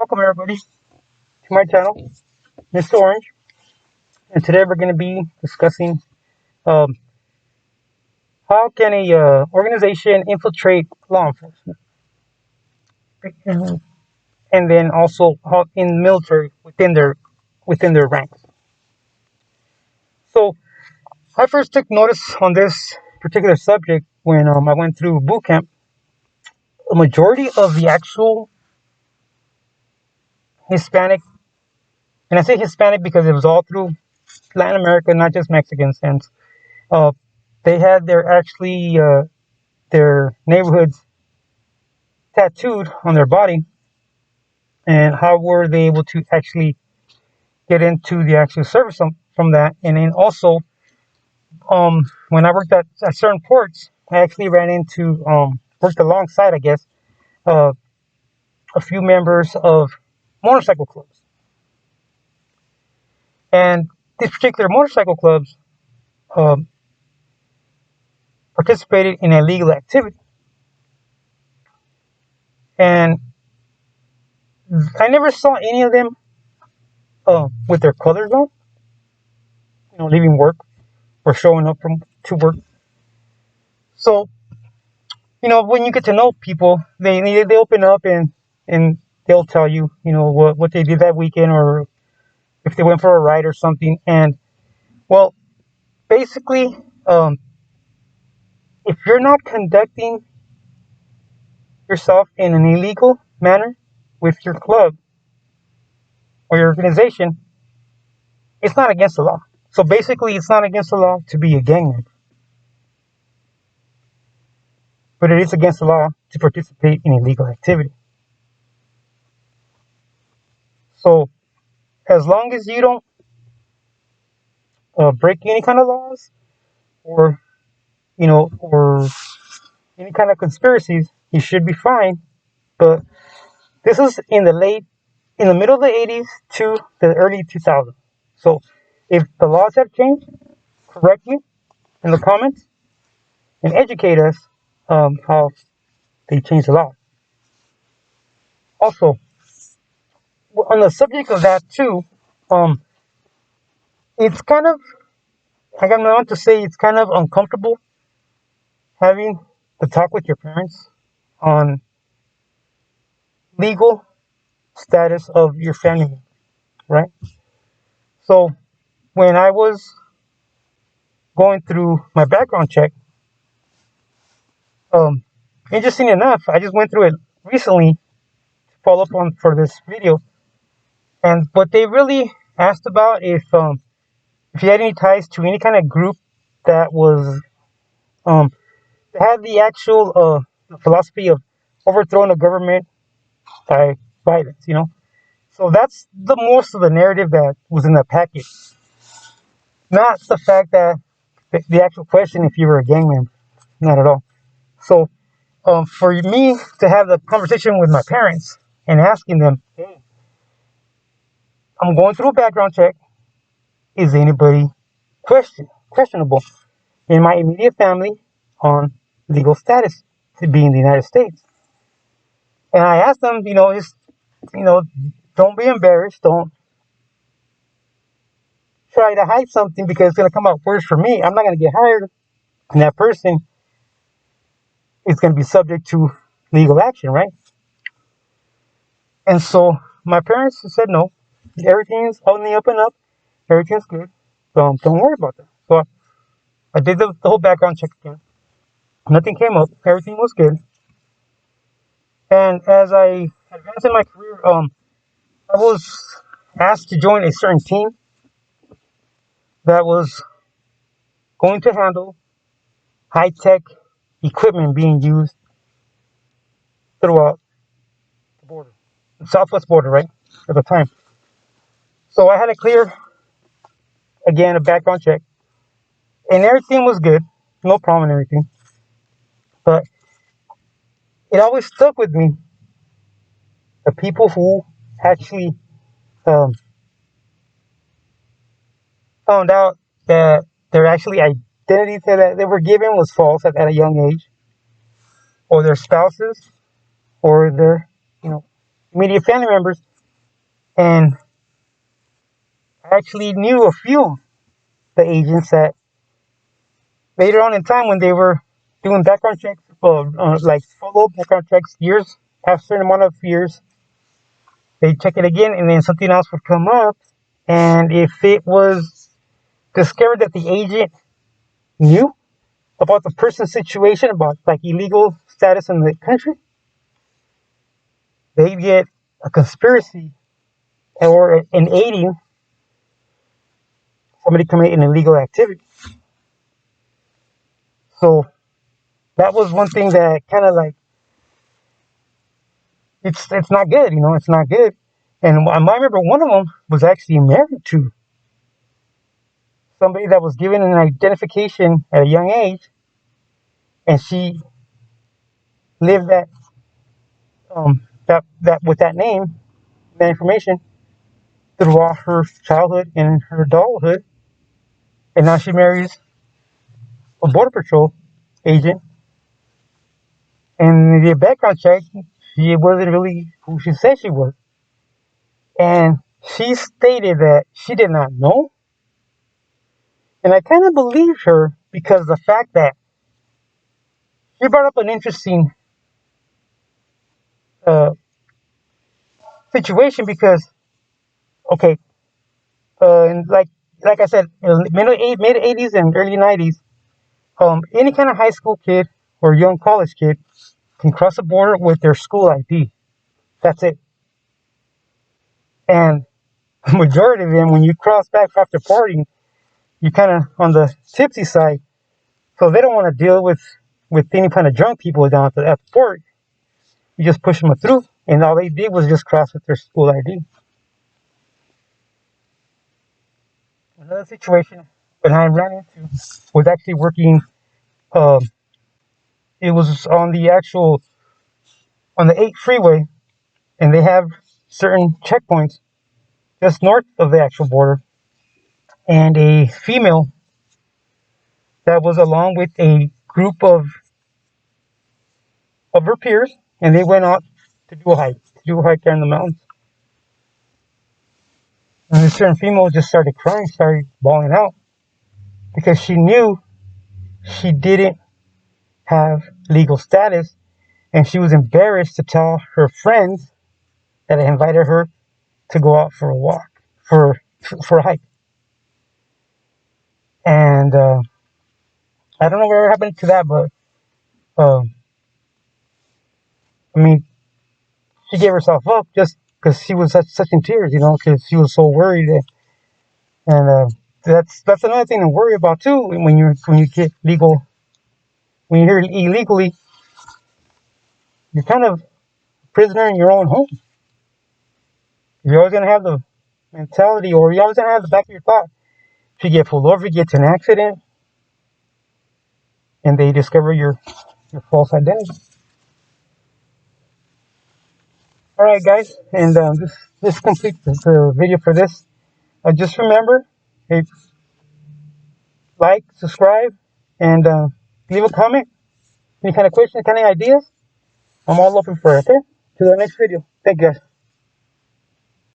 Welcome everybody to my channel, Mr. Orange, and today we're going to be discussing um, how can a organization infiltrate law enforcement, and then also how in military within their ranks. So I first took notice on this particular subject when I went through boot camp. A majority of the actual Hispanic, and I say Hispanic because it was all through Latin America, not just Mexicans, and uh, they had their neighborhoods tattooed on their body, and how were they able to actually get into the actual service from that. And then also, when I worked at certain ports, I actually ran into worked alongside, I guess, uh, a few members of motorcycle clubs, and these particular motorcycle clubs um, participated in illegal activity. And I never saw any of them with their colors on, leaving work or showing up to work. So, when you get to know people, they open up and they'll tell you, what they did that weekend, or if they went for a ride or something. And well, basically, um, if you're not conducting yourself in an illegal manner with your club or your organization, it's not against the law. So basically, it's not against the law to be a gang member, but it is against the law to participate in illegal activity. So as long as you don't break any kind of laws, or or any kind of conspiracies, you should be fine. But this is in the middle of the 80s to the early 2000s. So if the laws have changed, correct me in the comments and educate us how they changed the law. Also, on the subject of that too, um, it's kind of, I'm going to say, it's kind of uncomfortable having to talk with your parents on legal status of your family member, right? So when I was going through my background check, um, interesting enough, I just went through it recently to follow up on for this video, and what they really asked about if you had any ties to any kind of group that was um, that had the actual philosophy of overthrowing the government by violence, So that's the most of the narrative that was in the package, not the fact that the actual question if you were a gang member, not at all. So for me to have the conversation with my parents and asking them, hey, I'm going through a background check. Is anybody questionable in my immediate family on legal status to be in the United States? And I asked them, you know, don't be embarrassed. Don't try to hide something because it's going to come out worse for me. I'm not going to get hired, and that person is going to be subject to legal action, right? And so my parents said no, everything's on the up and up, everything's good, don't worry about that. So I did the whole background check again. Nothing came up, everything was good. And as I advanced in my career, I was asked to join a certain team that was going to handle high tech equipment being used throughout the border, the southwest border, right, at the time. So I had to clear again a background check, and everything was good, no problem and everything. But it always stuck with me the people who actually um, found out that their actually identity that they were given was false at a young age, or their spouses, or their immediate family members And I actually knew a few of the agents that later on in time, when they were doing background checks, like follow background checks, years, after a certain amount of years, they check it again, and then something else would come up. And if it was discovered that the agent knew about the person's situation, about like illegal status in the country, they get a conspiracy or an aiding somebody committing an illegal activity. So that was one thing that kind of like it's not good, it's not good. And I remember one of them was actually married to somebody that was given an identification at a young age, and she lived that with that name, that information throughout her childhood and her adulthood, and now she marries a border patrol agent. And the background check, she wasn't really who she said she was, and she stated that she did not know. And I kind of believe her because the fact that she brought up an interesting uh, situation. Because okay, and like I said, in the mid '80s and early '90s, any kind of high school kid or young college kid can cross the border with their school ID. That's it. And the majority of them, when you cross back after partying, you're kind of on the tipsy side, so they don't want to deal with any kind of drunk people down at the port. You just push them through, and all they did was just cross with their school ID. Another situation that I ran into was actually working. Um, it was on the 8 freeway, and they have certain checkpoints just north of the actual border. And a female that was along with a group of her peers, and they went out to do a hike there in the mountains. And this certain female just started crying, started bawling out because she knew she didn't have legal status, and she was embarrassed to tell her friends that I invited her to go out for a walk, for a hike. And I don't know whatever happened to that, but um, I mean, she gave herself up just because she was such in tears, because she was so worried. And that's another thing to worry about too when you get legal. When you're here illegally, you're kind of a prisoner in your own home. You're always gonna have the mentality, or you're always gonna have the back of your thought. If you get pulled over, you get to an accident, and they discover your false identity. All right, guys, and this completes the video for this. Just remember, hey, like, subscribe, and leave a comment. Any kind of questions, kind of ideas, I'm all open for it. Okay, to the next video. Thank you, guys.